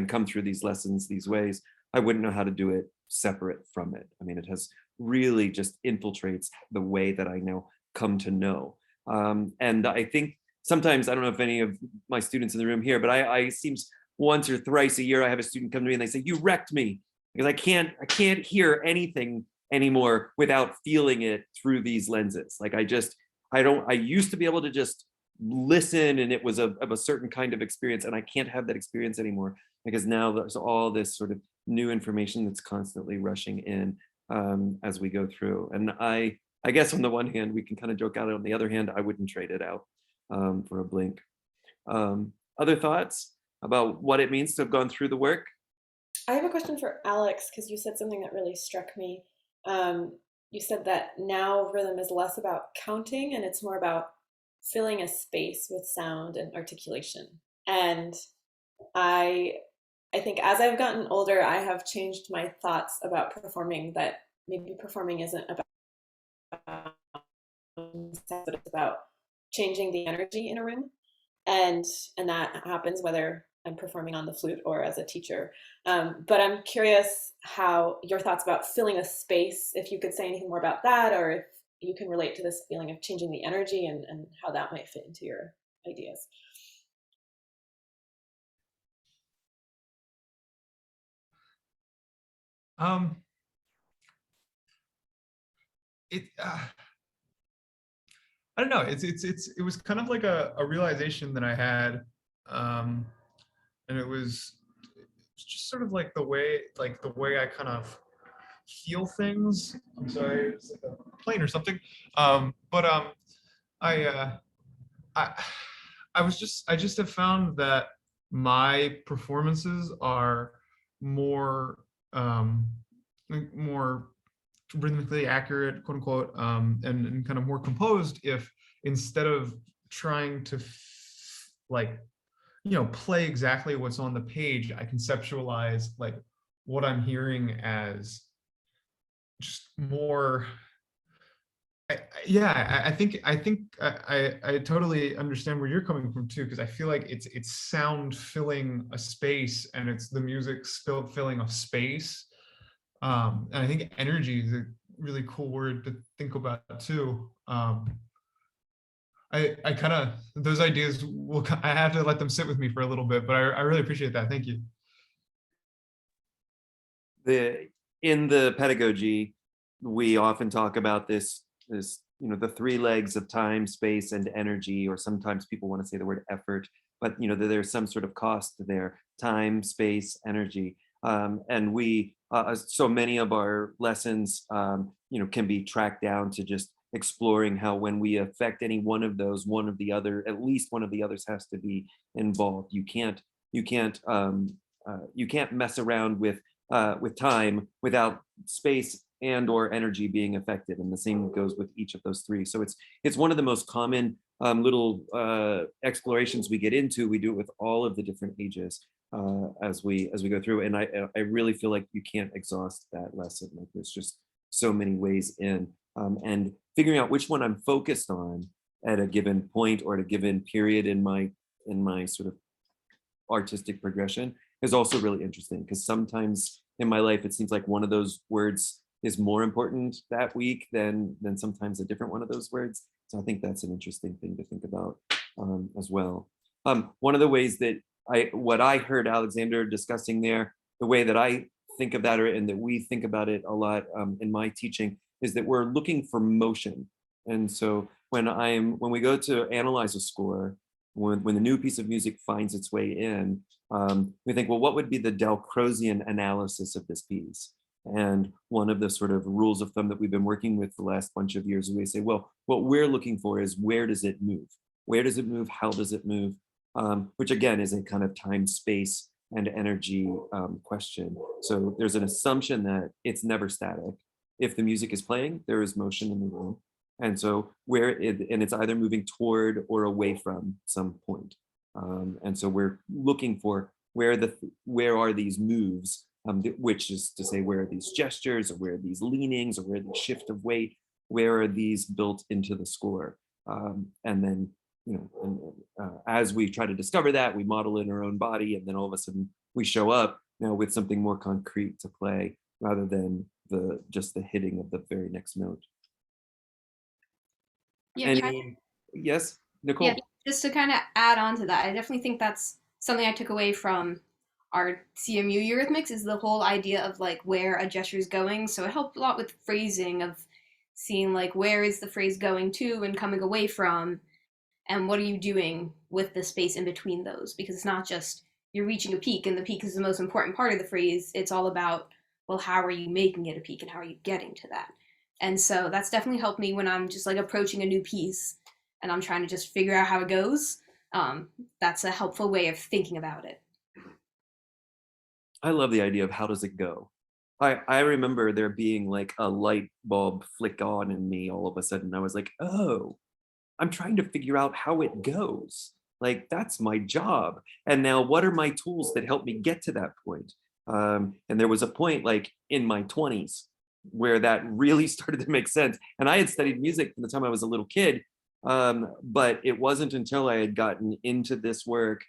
come through these lessons these ways. I wouldn't know how to do it separate from it. I mean, it has really just infiltrates the way that I now come to know. And I think sometimes, I don't know if any of my students in the room here, but I seems once or thrice a year, I have a student come to me and they say, "You wrecked me," because I can't hear anything anymore without feeling it through these lenses. Like I used to be able to just listen and it was of a certain kind of experience, and I can't have that experience anymore because now there's all this sort of new information that's constantly rushing in as we go through. And I guess on the one hand, we can kind of joke out. On the other hand, I wouldn't trade it out for a blink. Other thoughts about what it means to have gone through the work? I have a question for Alex, because you said something that really struck me. You said that now rhythm is less about counting and it's more about filling a space with sound and articulation. And I think as I've gotten older, I have changed my thoughts about performing, that maybe performing isn't about, but it's about changing the energy in a room. And that happens whether I'm performing on the flute or as a teacher. But I'm curious how your thoughts about filling a space, if you could say anything more about that, or if you can relate to this feeling of changing the energy and how that might fit into your ideas. I don't know. It was kind of like a realization that I had, and it was just sort of like the way I kind of feel things. I'm sorry, it's like a plane or something. I just have found that my performances are more rhythmically accurate, quote unquote, and kind of more composed if instead of trying to play exactly what's on the page, I conceptualize like what I'm hearing as just more. I think I totally understand where you're coming from too, because I feel like it's sound filling a space and it's the music filling a space. And I think energy is a really cool word to think about too. I kind of, those ideas I have to let them sit with me for a little bit, but I really appreciate that. Thank you. In the pedagogy, we often talk about this, the three legs of time, space, and energy, or sometimes people want to say the word effort, but there's some sort of cost there: time, space, energy. And we, so many of our lessons, can be tracked down to just exploring how when we affect any one of those, one of the other, at least one of the others has to be involved. You can't mess around with time without space and or energy being affected, and the same goes with each of those three. So it's one of the most common little explorations we get into. We do it with all of the different ages as we go through, and I really feel like you can't exhaust that lesson. Like there's just so many ways in, and figuring out which one I'm focused on at a given point or at a given period in my sort of artistic progression is also really interesting, because sometimes in my life it seems like one of those words is more important that week than sometimes a different one of those words. So I think that's an interesting thing to think about as well. One of the ways that what I heard Alexander discussing there, the way that I think of that, and that we think about it a lot in my teaching, is that we're looking for motion. And so when we go to analyze a score, when the new piece of music finds its way in, we think, well, what would be the Dalcrozian analysis of this piece? And one of the sort of rules of thumb that we've been working with the last bunch of years, we say, well, what we're looking for is, where does it move? Where does it move? How does it move? Which again is a kind of time, space, and energy question. So there's an assumption that it's never static. If the music is playing, there is motion in the room. And so it's either moving toward or away from some point. And so we're looking for where are these moves, which is to say, where are these gestures, or where are these leanings, or where are the shift of weight, where are these built into the score? And then, as we try to discover that, we model in our own body, and then all of a sudden we show up now with something more concrete to play, rather than just the hitting of the very next note. Yeah, Yes, Nicole? yeah, just to kind of add on to that, I definitely think that's something I took away from our CMU Eurythmics, is the whole idea of like where a gesture is going. So it helped a lot with phrasing, of seeing like where is the phrase going to and coming away from, and what are you doing with the space in between those? Because it's not just you're reaching a peak and the peak is the most important part of the phrase. It's all about, well, how are you making it a peak and how are you getting to that? And so that's definitely helped me when I'm just like approaching a new piece and I'm trying to just figure out how it goes. That's a helpful way of thinking about it. I love the idea of how does it go. I remember there being like a light bulb flick on in me all of a sudden. I was like, oh, I'm trying to figure out how it goes. Like, that's my job. And now what are my tools that help me get to that point? And there was a point like in my 20s where that really started to make sense. And I had studied music from the time I was a little kid, but it wasn't until I had gotten into this work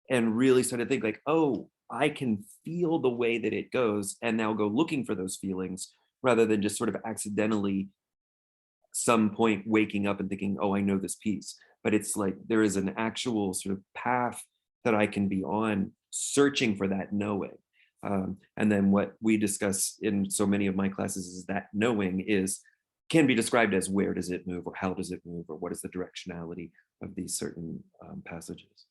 and really started to think like, oh, I can feel the way that it goes, and now go looking for those feelings, rather than just sort of accidentally some point waking up and thinking, oh, I know this piece. But it's like there is an actual sort of path that I can be on, searching for that knowing. And then what we discuss in so many of my classes is that knowing can be described as, where does it move, or how does it move, or what is the directionality of these certain passages.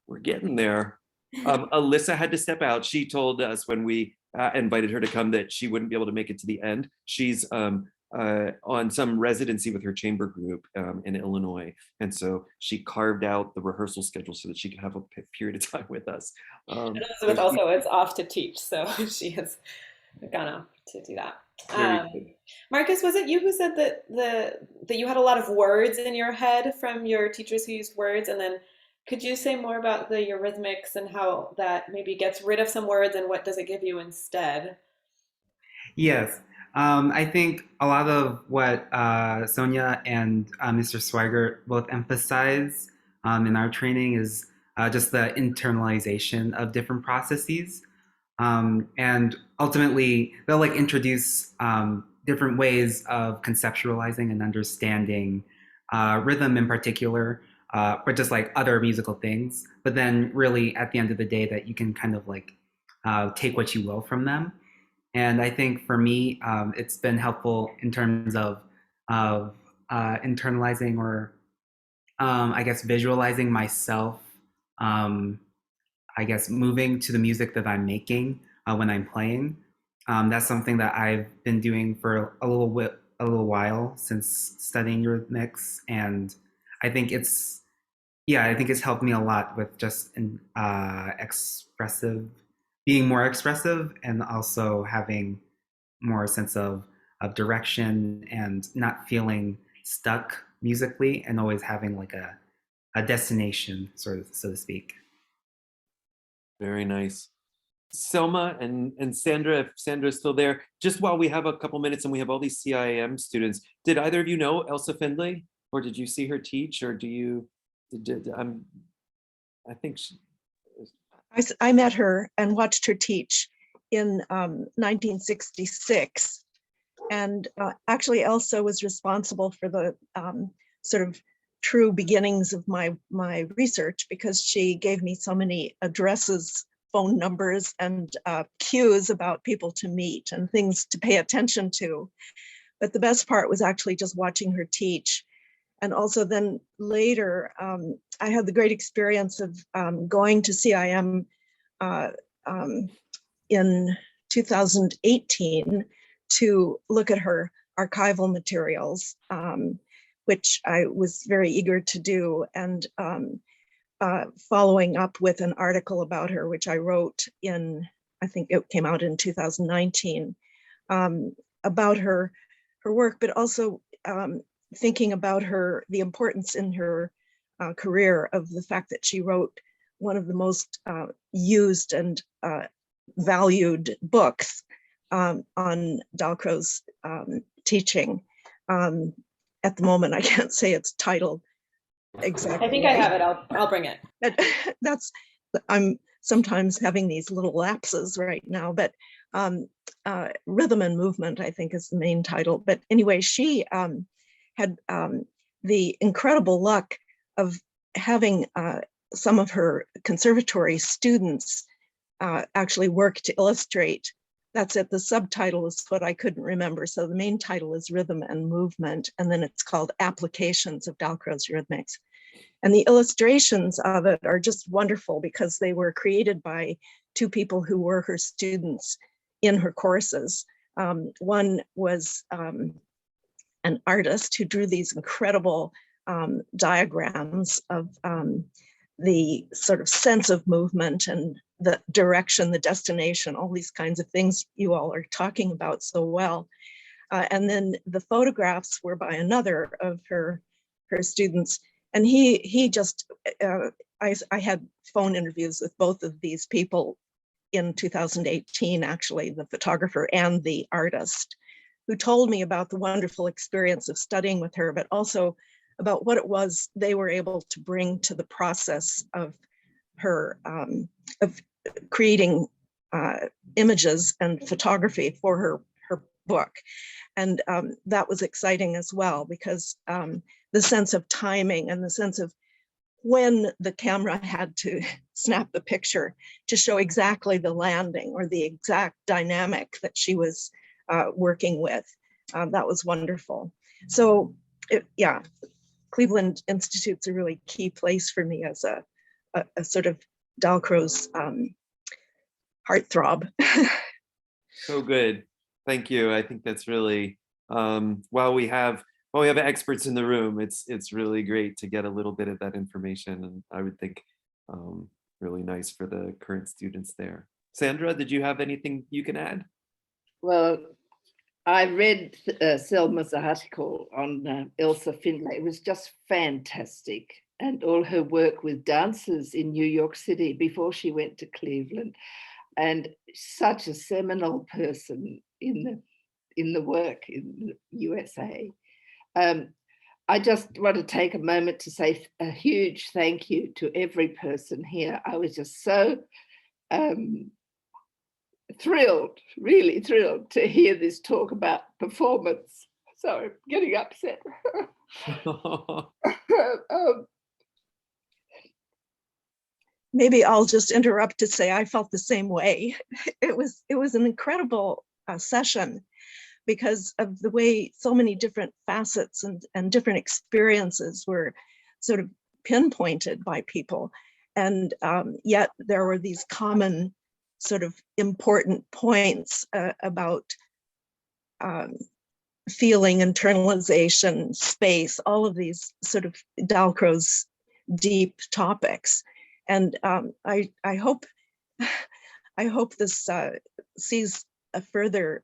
We're getting there. Alyssa had to step out. She told us when we invited her to come that she wouldn't be able to make it to the end. She's on some residency with her chamber group in Illinois. And so she carved out the rehearsal schedule so that she could have a period of time with us. And Elizabeth also is off to teach, so she has gone off to do that. Marcus, was it you who said that that you had a lot of words in your head from your teachers who used words? And then could you say more about the Eurythmics and how that maybe gets rid of some words, and what does it give you instead? Yes. I think a lot of what Sonia and Mr. Swigert both emphasize in our training is just the internalization of different processes. And ultimately, they'll like introduce different ways of conceptualizing and understanding rhythm in particular, but just like other musical things. But then really at the end of the day, that you can kind of like take what you will from them. And I think for me, it's been helpful in terms of internalizing, or I guess visualizing myself, I guess moving to the music that I'm making when I'm playing. That's something that I've been doing for a little a little while since studying eurythmics, and I think it's I think it's helped me a lot with just being more expressive, and also having more sense of direction and not feeling stuck musically, and always having like a destination, sort of, so to speak. Very nice. Selma and Sandra, if Sandra's still there, just while we have a couple minutes and we have all these CIM students, did either of you know Elsa Findlay, or did you see her teach, or do you, I think she, I met her and watched her teach in 1966. And actually Elsa was responsible for the sort of true beginnings of my research, because she gave me so many addresses, phone numbers, and cues about people to meet and things to pay attention to. But the best part was actually just watching her teach. And also then later, I had the great experience of going to CIM in 2018 to look at her archival materials, which I was very eager to do, and following up with an article about her, which I wrote in, I think it came out in 2019, about her work, but also thinking about the importance in her career of the fact that she wrote one of the most used and valued books on Dalcroze teaching. At the moment, I can't say its title exactly. I think I have it. I'll bring it. I'm sometimes having these little lapses right now, but Rhythm and Movement, I think, is the main title. But anyway, she had the incredible luck of having some of her conservatory students actually work to illustrate. That's it. The subtitle is what I couldn't remember. So the main title is Rhythm and Movement, and then it's called Applications of Dalcroze Eurythmics. And the illustrations of it are just wonderful, because they were created by two people who were her students in her courses. One was an artist who drew these incredible diagrams of the sort of sense of movement and the direction, the destination, all these kinds of things you all are talking about so well. And then the photographs were by another of her students. And he just, I had phone interviews with both of these people in 2018, actually, the photographer and the artist, who told me about the wonderful experience of studying with her, but also about what it was they were able to bring to the process of her, of creating images and photography for her book. And that was exciting as well, because the sense of timing and the sense of when the camera had to snap the picture to show exactly the landing or the exact dynamic that she was working with. That was wonderful. So yeah, Cleveland Institute's a really key place for me as a sort of Dalcroze heartthrob. so good. Thank you. I think that's really, while we have experts in the room, it's really great to get a little bit of that information, and I would think really nice for the current students there. Sandra, did you have anything you can add? Well, I read Selma's article on Elsa Findlay. It was just fantastic, and all her work with dancers in New York City before she went to Cleveland, and such a seminal person in the work in the USA. I just want to take a moment to say a huge thank you to every person here. I was just so thrilled, really thrilled to hear this talk about performance. Sorry, I'm getting upset. Maybe I'll just interrupt to say I felt the same way. It was an incredible session, because of the way so many different facets and different experiences were sort of pinpointed by people. And yet there were these common sort of important points about feeling, internalization, space, all of these sort of Dalcroze deep topics. And I hope this sees a further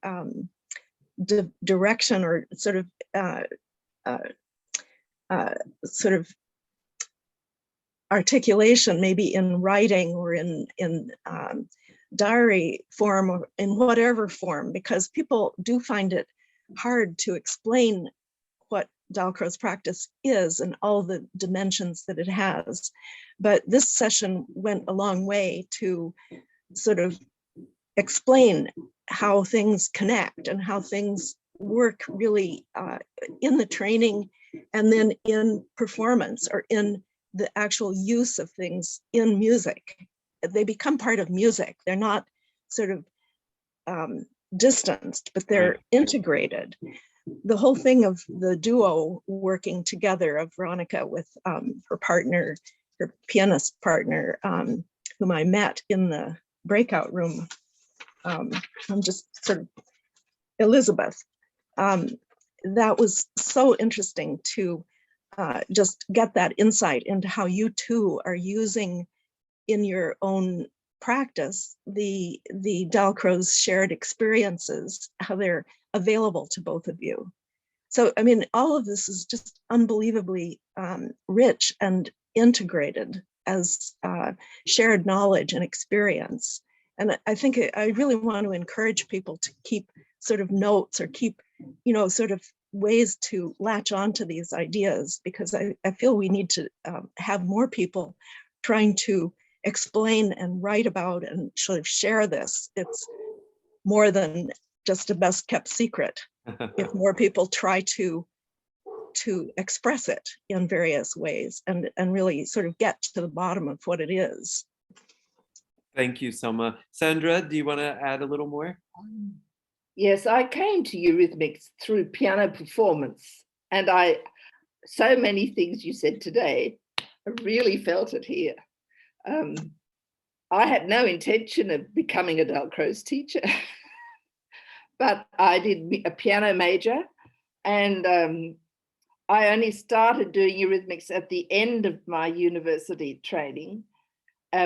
direction or sort of articulation, maybe in writing or in diary form or in whatever form, because people do find it hard to explain what Dalcroze practice is and all the dimensions that it has. But this session went a long way to sort of explain how things connect and how things work really in the training and then in performance or in the actual use of things in music. They become part of music. They're not sort of distanced, but they're integrated. The whole thing of the duo working together of Veronica with her partner, her pianist partner, whom I met in the breakout room. I'm just sort of Elizabeth. That was so interesting to just get that insight into how you two are using in your own practice the Dalcroze shared experiences, how they're available to both of you. So, I mean, all of this is just unbelievably rich and integrated as shared knowledge and experience. And I think I really want to encourage people to keep sort of notes or keep, you know, sort of ways to latch onto these ideas, because I feel we need to have more people trying to explain and write about and sort of share this. It's more than just a best kept secret. If more people try to express it in various ways and really sort of get to the bottom of what it is. Thank you, Selma. Sandra, do you want to add a little more? Yes, I came to Eurythmics through piano performance, and so many things you said today, I really felt it here. I had no intention of becoming a Dalcroze teacher, but I did a piano major, and I only started doing Eurythmics at the end of my university training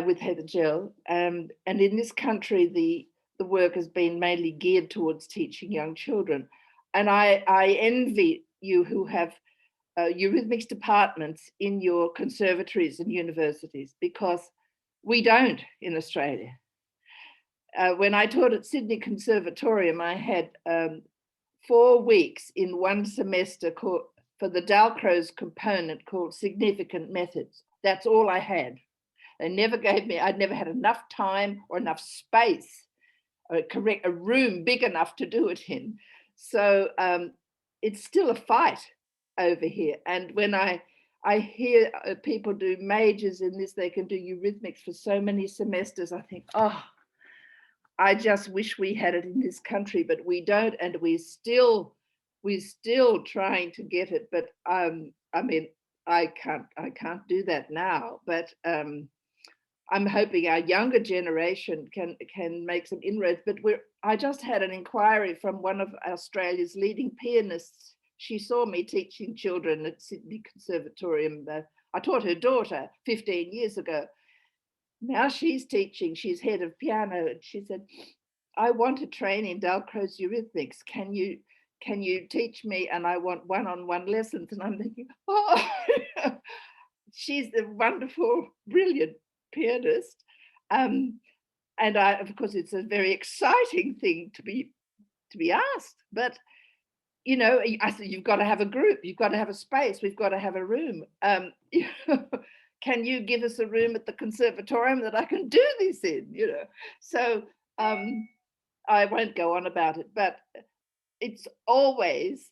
with Heather Gell. And in this country, the work has been mainly geared towards teaching young children. And I envy you who have Eurythmics departments in your conservatories and universities, because we don't in Australia. When I taught at Sydney Conservatorium, I had 4 weeks in one semester for the Dalcroze component called Significant Methods. That's all I had. They never gave me, I'd never had enough time or enough space, a room big enough to do it in. So it's still a fight over here. And when I hear people do majors in this, they can do Eurythmics for so many semesters, I think, oh, I just wish we had it in this country, but we don't, and we're still trying to get it. But I mean, I can't do that now. But I'm hoping our younger generation can make some inroads. But I just had an inquiry from one of Australia's leading pianists. She saw me teaching children at Sydney Conservatorium. I taught her daughter 15 years ago. Now she's teaching, she's head of piano, and she said, I want to train in Dalcroze Eurythmics. Can you teach me? And I want one-on-one lessons. And I'm thinking, oh, she's a wonderful, brilliant pianist. And of course, it's a very exciting thing to be asked. But you know, I said, you've got to have a group, you've got to have a space, we've got to have a room. You know, can you give us a room at the conservatorium that I can do this in? You know, so I won't go on about it, but it's always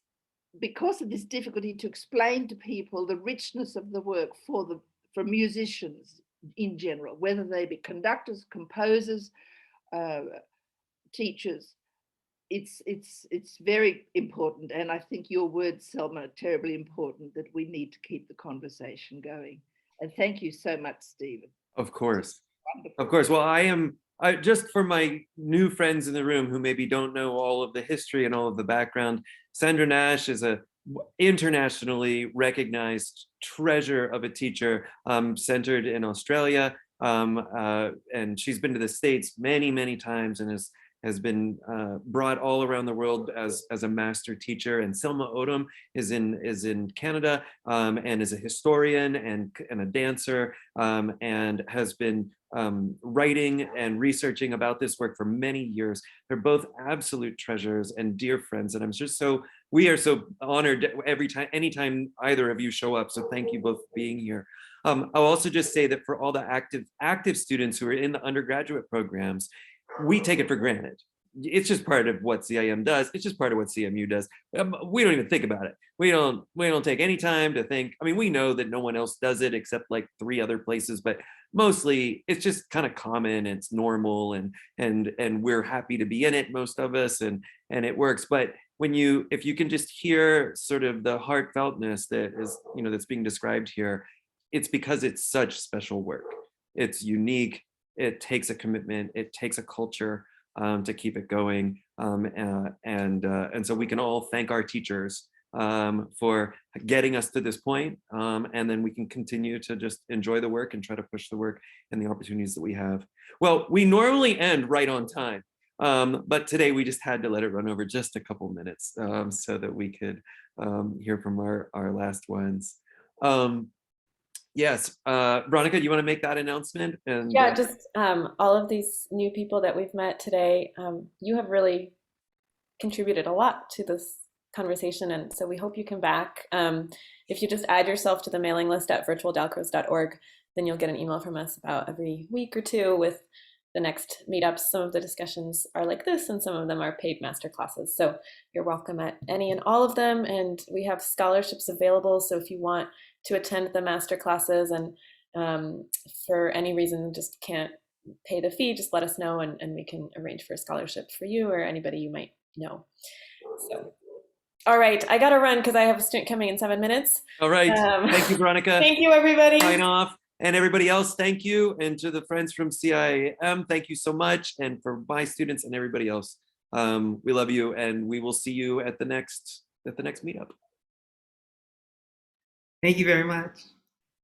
because of this difficulty to explain to people the richness of the work for musicians in general, whether they be conductors, composers, teachers. It's very important, and I think your words, Selma, are terribly important, that we need to keep the conversation going. And thank you so much, Stephen. Of course. Wonderful. Of course. Well, I am just for my new friends in the room who maybe don't know all of the history and all of the background, Sandra Nash is a internationally recognized treasure of a teacher, centered in Australia. And she's been to the States many, many times and has been brought all around the world as a master teacher. And Selma Odom is in Canada, and is a historian and a dancer, and has been writing and researching about this work for many years. They're both absolute treasures and dear friends, and we are so honored anytime either of you show up. So thank you both for being here. I'll also just say that for all the active students who are in the undergraduate programs, we take it for granted. It's just part of what CIM does. It's just part of what CMU does. We don't even think about it. We don't take any time to think. I mean, we know that no one else does it except like 3 other places, but mostly it's just kind of common. And it's normal, and we're happy to be in it, most of us, and it works. But if you can just hear sort of the heartfeltness that is, that's being described here, it's because it's such special work. It's unique. It takes a commitment. It takes a culture to keep it going. And so we can all thank our teachers for getting us to this point. And then we can continue to just enjoy the work and try to push the work and the opportunities that we have. Well, we normally end right on time. But today we just had to let it run over just a couple minutes so that we could hear from our last ones. Yes, Veronica, do you want to make that announcement? And Yeah, just all of these new people that we've met today, you have really contributed a lot to this conversation, and so we hope you come back. If you just add yourself to the mailing list at virtualdalcroze.org, then you'll get an email from us about every week or two with the next meetups. Some of the discussions are like this, and some of them are paid master classes. So you're welcome at any and all of them, and we have scholarships available. So if you want to attend the master classes and for any reason just can't pay the fee, just let us know, and we can arrange for a scholarship for you or anybody you might know. So, all right, I gotta run because I have a student coming in 7 minutes. All right, thank you, Veronica. Thank you, everybody. Sign off. And everybody else, thank you. And to the friends from CIM, thank you so much. And for my students and everybody else, we love you, and we will see you at the next meetup. Thank you very much.